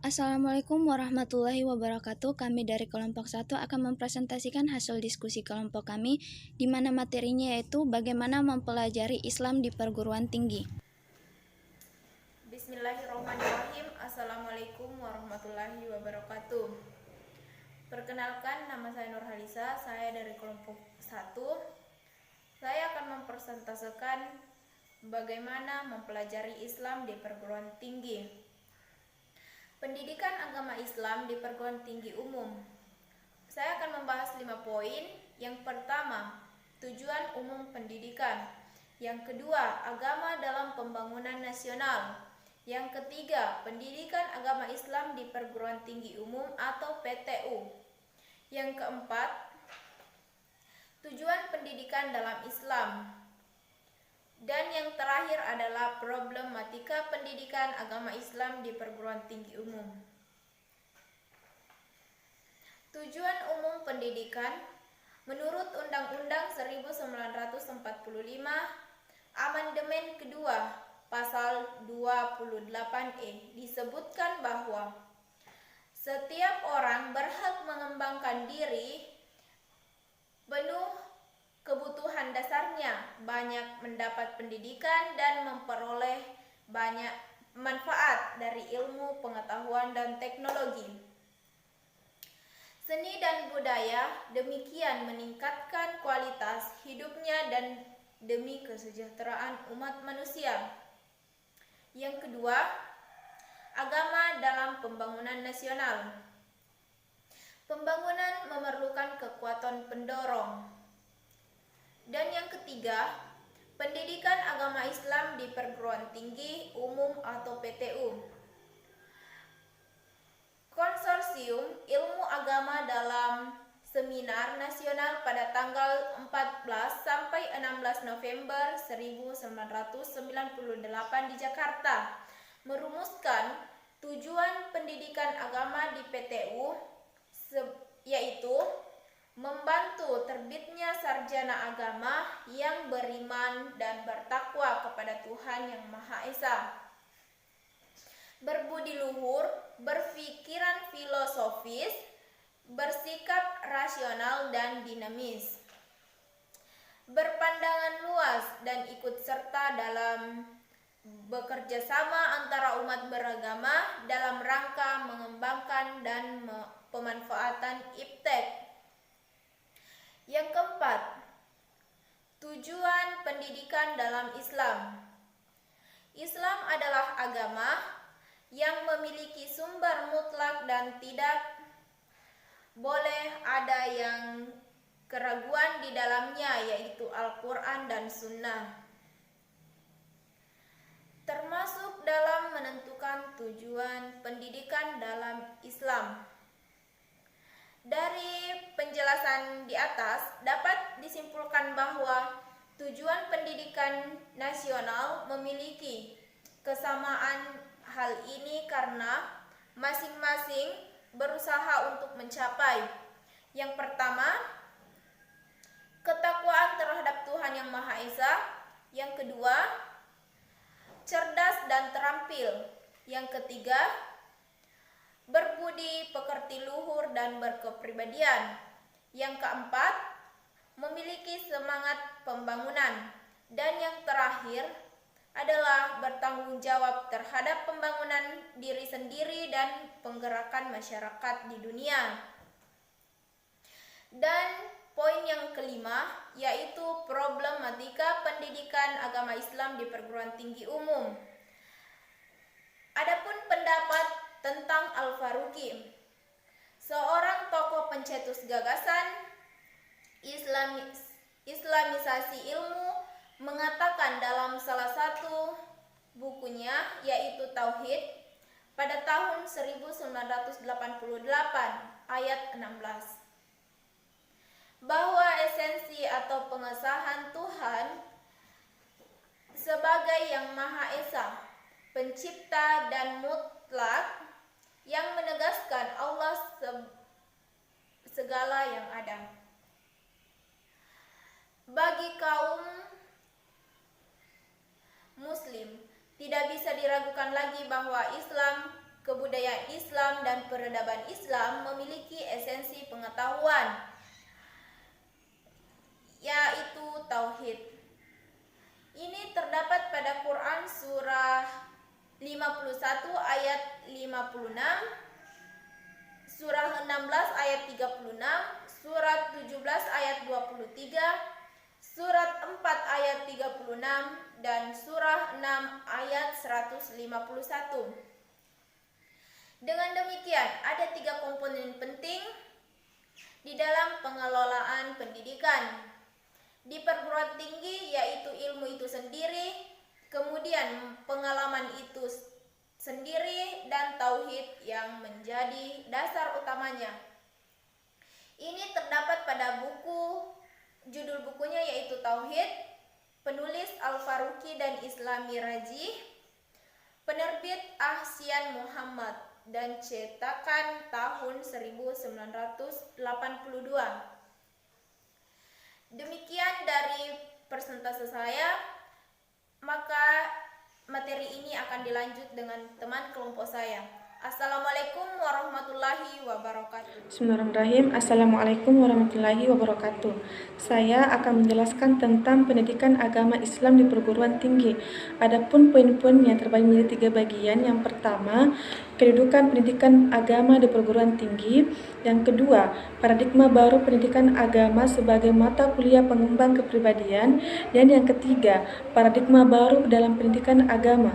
Assalamualaikum warahmatullahi wabarakatuh. Kami dari kelompok 1 akan mempresentasikan hasil diskusi kelompok kami, di mana materinya yaitu bagaimana mempelajari Islam di perguruan tinggi. Bismillahirrahmanirrahim. Assalamualaikum warahmatullahi wabarakatuh. Perkenalkan, nama saya Nurhalisa, saya dari kelompok 1. Saya akan mempresentasikan bagaimana mempelajari Islam di perguruan tinggi. Pendidikan agama Islam di perguruan tinggi umum. Saya akan membahas 5 poin. Yang pertama, tujuan umum pendidikan. Yang kedua, agama dalam pembangunan nasional. Yang ketiga, pendidikan agama Islam di perguruan tinggi umum atau PTU. Yang keempat, tujuan pendidikan dalam Islam. Dan yang terakhir adalah problematika pendidikan agama Islam di perguruan tinggi umum. Tujuan umum pendidikan menurut Undang-Undang 1945, Amandemen kedua, Pasal 28E disebutkan bahwa setiap orang berhak mengembangkan diri penuh kebutuhan dasarnya, banyak mendapat pendidikan dan memperoleh banyak manfaat dari ilmu, pengetahuan, dan teknologi. Seni dan budaya demikian meningkatkan kualitas hidupnya dan demi kesejahteraan umat manusia. Yang kedua, agama dalam pembangunan nasional. Pembangunan memerlukan kekuatan pendorong. Dan yang ketiga, pendidikan agama Islam di perguruan tinggi umum atau PTU. Konsorsium Ilmu Agama dalam Seminar Nasional pada tanggal 14 sampai 16 November 1998 di Jakarta merumuskan tujuan pendidikan agama di PTU, yaitu membantu terbitnya sarjana agama yang beriman dan bertakwa kepada Tuhan Yang Maha Esa, berbudi luhur, berpikiran filosofis, bersikap rasional dan dinamis, berpandangan luas dan ikut serta dalam bekerja sama antara umat beragama dalam rangka mengembangkan dan pemanfaatan iptek. Yang keempat, tujuan pendidikan dalam Islam. Islam adalah agama yang memiliki sumber mutlak dan tidak boleh ada yang keraguan di dalamnya, yaitu Al-Quran dan Sunnah, termasuk dalam menentukan tujuan pendidikan dalam Islam. Dari penjelasan di atas dapat disimpulkan bahwa tujuan pendidikan nasional memiliki kesamaan hal ini karena masing-masing berusaha untuk mencapai: yang pertama, ketakwaan terhadap Tuhan Yang Maha Esa; yang kedua, cerdas dan terampil; yang ketiga, berbudi pekerti luhur dan berkepribadian; yang keempat, memiliki semangat pembangunan; dan yang terakhir adalah bertanggung jawab terhadap pembangunan diri sendiri dan penggerakan masyarakat di dunia. Dan poin yang kelima yaitu problematika pendidikan agama Islam di perguruan tinggi umum. Adapun pendapat tentang Al-Faruqi, seorang tokoh pencetus gagasan Islamisasi ilmu, mengatakan dalam salah satu bukunya yaitu Tauhid pada tahun 1988 ayat 16 bahwa esensi atau pengesahan Tuhan sebagai Yang Maha Esa, pencipta dan mutlak, yang menegaskan Allah segala yang ada. Bagi kaum Muslim, tidak bisa diragukan lagi bahwa Islam kebudayaan Islam dan peradaban Islam memiliki esensi pengetahuan, yaitu tauhid. Ini terdapat pada Quran surah 51 ayat 56, surah 16 ayat 36, surat 17 ayat 23, surat 4 ayat 36, dan surah 6 ayat 151. Dengan demikian, ada 3 komponen penting di dalam pengelolaan pendidikan di perguruan tinggi, yaitu ilmu itu sendiri, kemudian pengalaman itu sendiri, dan tauhid yang menjadi dasar utamanya. Ini terdapat pada buku, judul bukunya yaitu Tauhid, penulis Al-Faruqi dan Islami Raji, penerbit Ahsian Muhammad, dan cetakan tahun 1982. Demikian dari persentase saya, maka materi ini akan dilanjut dengan teman kelompok saya. Assalamualaikum warahmatullahi wabarakatuh. Bismillahirrahmanirrahim. Assalamualaikum warahmatullahi wabarakatuh. Saya akan menjelaskan tentang pendidikan agama Islam di perguruan tinggi. Adapun poin-poinnya terbagi menjadi 3 bagian. Yang pertama, kedudukan pendidikan agama di perguruan tinggi. Yang kedua, paradigma baru pendidikan agama sebagai mata kuliah pengembang kepribadian. Dan yang ketiga, paradigma baru dalam pendidikan agama.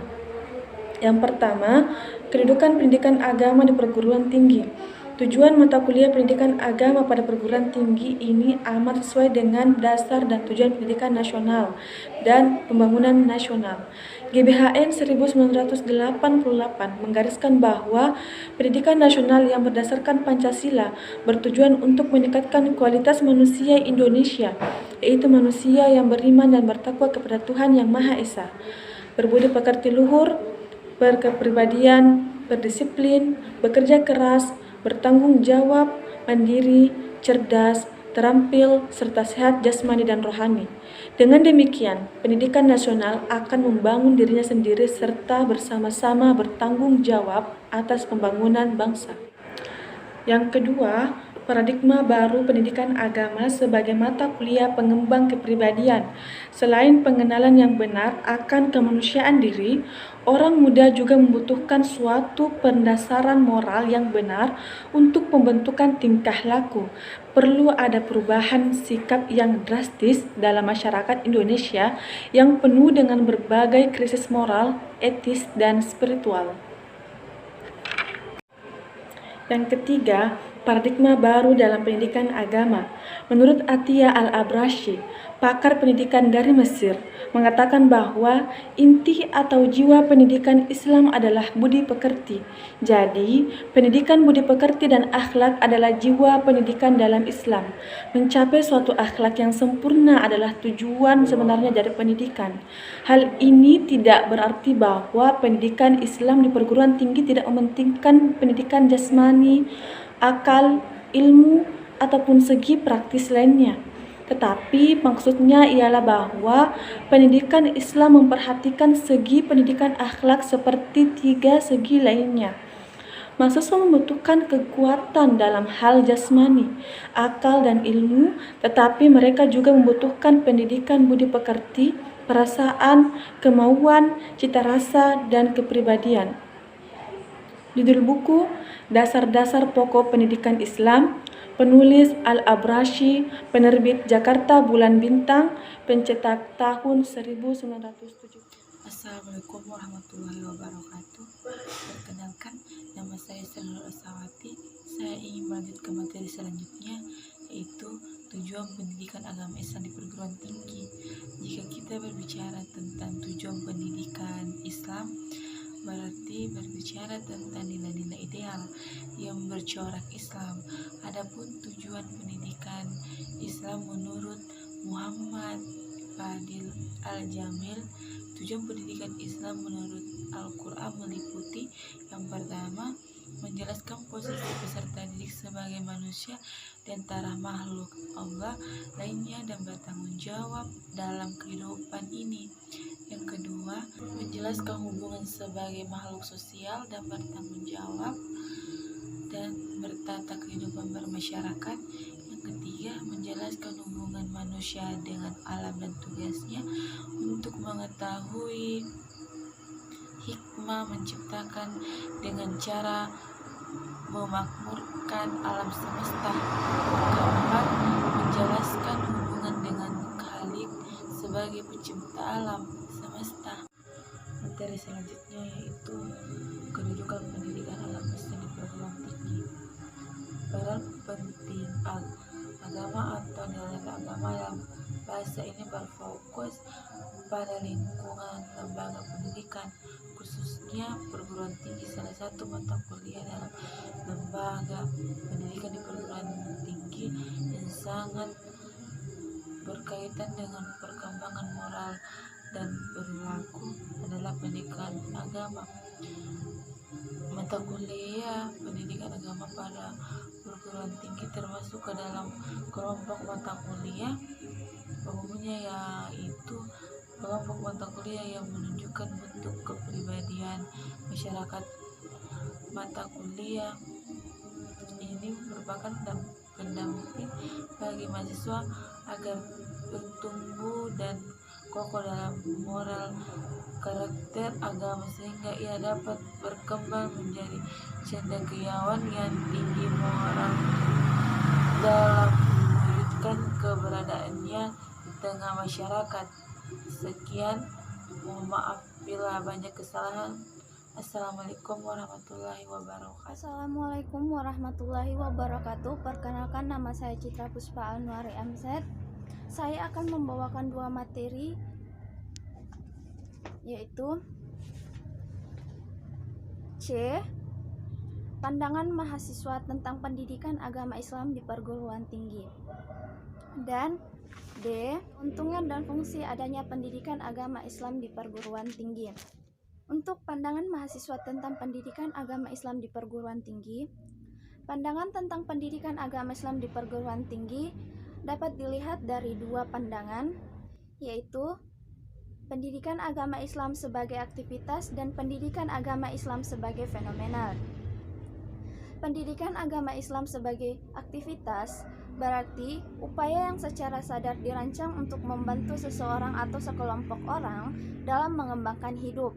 Yang pertama, kedudukan pendidikan agama di perguruan tinggi. Tujuan mata kuliah pendidikan agama pada perguruan tinggi ini amat sesuai dengan dasar dan tujuan pendidikan nasional dan pembangunan nasional. GBHN 1988 menggariskan bahwa pendidikan nasional yang berdasarkan Pancasila bertujuan untuk meningkatkan kualitas manusia Indonesia, yaitu manusia yang beriman dan bertakwa kepada Tuhan Yang Maha Esa, berbudi pekerti luhur, berkepribadian, berdisiplin, bekerja keras, bertanggung jawab, mandiri, cerdas, terampil, serta sehat jasmani dan rohani. Dengan demikian, pendidikan nasional akan membangun dirinya sendiri serta bersama-sama bertanggung jawab atas pembangunan bangsa. Yang kedua, paradigma baru pendidikan agama sebagai mata kuliah pengembang kepribadian. Selain pengenalan yang benar akan kemanusiaan diri, orang muda juga membutuhkan suatu pendasaran moral yang benar untuk pembentukan tingkah laku. Perlu ada perubahan sikap yang drastis dalam masyarakat Indonesia yang penuh dengan berbagai krisis moral, etis, dan spiritual. Yang ketiga, paradigma baru dalam pendidikan agama. Menurut Atiyah Al-Abrashi, pakar pendidikan dari Mesir, mengatakan bahwa inti atau jiwa pendidikan Islam adalah budi pekerti. Jadi, pendidikan budi pekerti dan akhlak adalah jiwa pendidikan dalam Islam. Mencapai suatu akhlak yang sempurna adalah tujuan sebenarnya dari pendidikan. Hal ini tidak berarti bahwa pendidikan Islam di perguruan tinggi tidak mementingkan pendidikan jasmani, akal, ilmu, ataupun segi praktis lainnya. Tetapi maksudnya ialah bahwa pendidikan Islam memperhatikan segi pendidikan akhlak seperti 3 segi lainnya. Mahasiswa membutuhkan kekuatan dalam hal jasmani, akal, dan ilmu, tetapi mereka juga membutuhkan pendidikan budi pekerti, perasaan, kemauan, cita rasa, dan kepribadian. Judul buku Dasar-Dasar Pokok Pendidikan Islam, penulis Al-Abrashi, penerbit Jakarta Bulan Bintang, pencetak tahun 1970. Assalamualaikum warahmatullahi wabarakatuh. Perkenalkan, nama saya Selul Asawati. Saya ingin melanjut ke materi selanjutnya, yaitu tujuan pendidikan agama Islam di perguruan tinggi. Jika kita berbicara tentang tujuan pendidikan Islam, berarti berbicara tentang nilai-nilai ideal yang bercorak Islam. Adapun tujuan pendidikan Islam menurut Muhammad Fadil Al-Jamil, tujuan pendidikan Islam menurut Al-Quran meliputi yang pertama, menjelaskan posisi peserta didik sebagai manusia di antara makhluk Allah lainnya dan bertanggung jawab dalam kehidupan ini. Yang kedua, menjelaskan hubungan sebagai makhluk sosial dan bertanggung jawab dan bertata kehidupan bermasyarakat. Yang ketiga, menjelaskan hubungan manusia dengan alam dan tugasnya untuk mengetahui hikmah menciptakan dengan cara memakmurkan alam semesta. Keempat, menjelaskan hubungan dengan Khalik sebagai pencipta alam semesta. Materi selanjutnya yaitu kedudukan pendidikan alam Islam di perguruan tinggi. Peran penting agama atau nilai agama dalam bahasa ini berfokus pada lingkungan lembaga pendidikan, khususnya perguruan tinggi. Salah satu mata kuliah dalam lembaga pendidikan di perguruan tinggi yang sangat berkaitan dengan perkembangan moral dan perilaku adalah pendidikan agama. Mata kuliah pendidikan agama pada perguruan tinggi termasuk ke dalam kelompok mata kuliah umumnya, yaitu kelompok mata kuliah yang menunjukkan bentuk kepribadian masyarakat. Mata kuliah ini merupakan pendamping bagi mahasiswa agar bertumbuh dan kokoh dalam moral karakter agama sehingga ia dapat berkembang menjadi cendekiawan yang tinggi moral dalam mewujudkan keberadaannya di tengah masyarakat. Sekian, mohon maaf bila banyak kesalahan. Assalamualaikum warahmatullahi wabarakatuh. Assalamualaikum warahmatullahi wabarakatuh. Perkenalkan, nama saya Citra Puspa Alnuari MZ. Saya akan membawakan dua materi, yaitu C. Pandangan mahasiswa tentang pendidikan agama Islam di perguruan tinggi, dan D. Keuntungan dan fungsi adanya pendidikan agama Islam di perguruan tinggi. Untuk pandangan mahasiswa tentang pendidikan agama Islam di perguruan tinggi, pandangan tentang pendidikan agama Islam di perguruan tinggi dapat dilihat dari dua pandangan, yaitu pendidikan agama Islam sebagai aktivitas dan pendidikan agama Islam sebagai fenomenal. Pendidikan agama Islam sebagai aktivitas berarti upaya yang secara sadar dirancang untuk membantu seseorang atau sekelompok orang dalam mengembangkan hidup,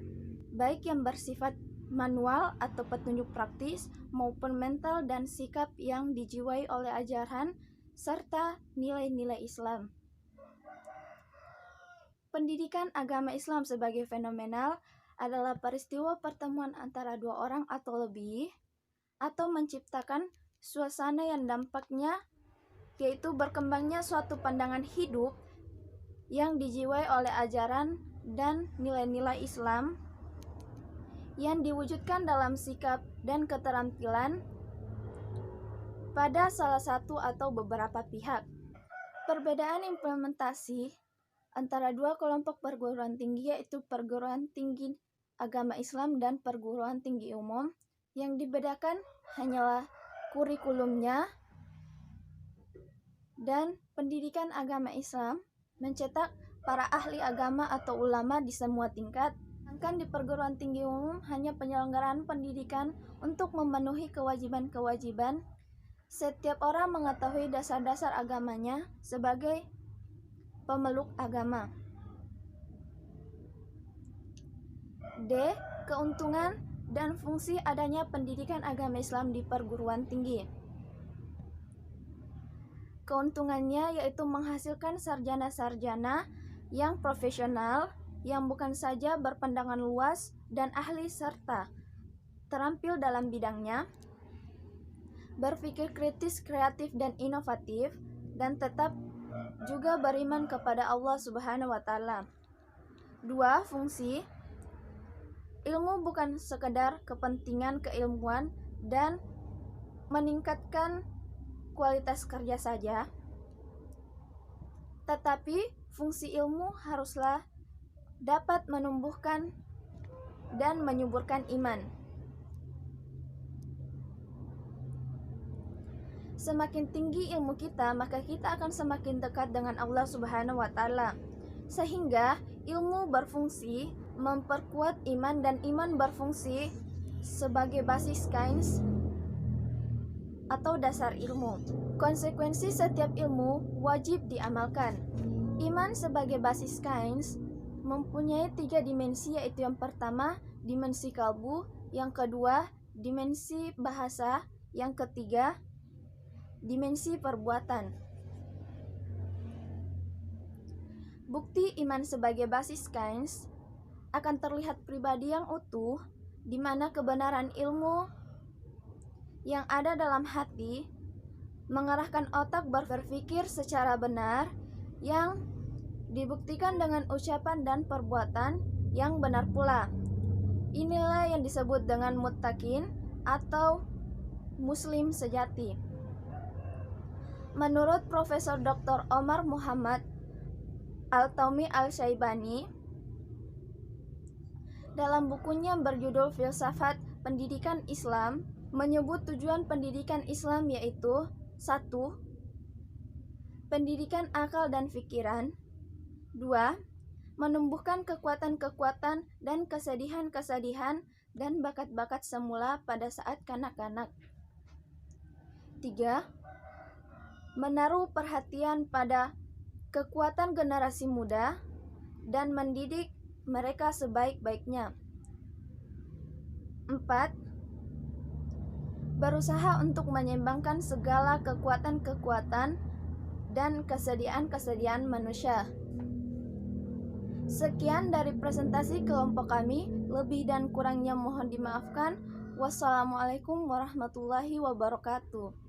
baik yang bersifat manual atau petunjuk praktis maupun mental dan sikap yang dijiwai oleh ajaran serta nilai-nilai Islam. Pendidikan agama Islam sebagai fenomenal adalah peristiwa pertemuan antara dua orang atau lebih, atau menciptakan suasana yang dampaknya yaitu berkembangnya suatu pandangan hidup yang dijiwai oleh ajaran dan nilai-nilai Islam yang diwujudkan dalam sikap dan keterampilan pada salah satu atau beberapa pihak. Perbedaan implementasi antara dua kelompok perguruan tinggi yaitu perguruan tinggi agama Islam dan perguruan tinggi umum. Yang dibedakan hanyalah kurikulumnya, dan pendidikan agama Islam mencetak para ahli agama atau ulama di semua tingkat. Sedangkan di perguruan tinggi umum hanya penyelenggaraan pendidikan untuk memenuhi kewajiban-kewajiban. Setiap orang mengetahui dasar-dasar agamanya sebagai pemeluk agama. D. Keuntungan dan fungsi adanya pendidikan agama Islam di perguruan tinggi. Keuntungannya yaitu menghasilkan sarjana-sarjana yang profesional, yang bukan saja berpandangan luas dan ahli serta terampil dalam bidangnya, berpikir kritis, kreatif, dan inovatif, dan tetap juga beriman kepada Allah Subhanahu wa Ta'ala. 2. Fungsi. Ilmu bukan sekedar kepentingan keilmuan dan meningkatkan kualitas kerja saja, tetapi fungsi ilmu haruslah dapat menumbuhkan dan menyuburkan iman. Semakin tinggi ilmu kita, maka kita akan semakin dekat dengan Allah Subhanahu wa Ta'ala, sehingga Ilmu berfungsi memperkuat iman dan iman berfungsi sebagai basis kains atau dasar ilmu. Konsekuensi setiap ilmu wajib diamalkan. Iman sebagai basis kains mempunyai 3 dimensi, yaitu yang pertama dimensi kalbu, yang kedua dimensi bahasa, yang ketiga dimensi perbuatan. Bukti iman sebagai basis kains akan terlihat pribadi yang utuh, di mana kebenaran ilmu yang ada dalam hati mengarahkan otak berpikir secara benar, yang dibuktikan dengan ucapan dan perbuatan yang benar pula. Inilah yang disebut dengan muttaqin atau muslim sejati. Menurut Profesor Dr. Omar Muhammad Al-Taumi Al-Syaibani, dalam bukunya berjudul Filsafat Pendidikan Islam, menyebut tujuan pendidikan Islam yaitu 1. Pendidikan akal dan pikiran. 2. Menumbuhkan kekuatan-kekuatan dan kesedihan-kesedihan dan bakat-bakat semula pada saat kanak-kanak. 3. Menaruh perhatian pada kekuatan generasi muda dan mendidik mereka sebaik-baiknya. 4. Berusaha untuk menyeimbangkan segala kekuatan-kekuatan dan kesediaan-kesediaan manusia. Sekian dari presentasi kelompok kami, lebih dan kurangnya mohon dimaafkan. Wassalamualaikum warahmatullahi wabarakatuh.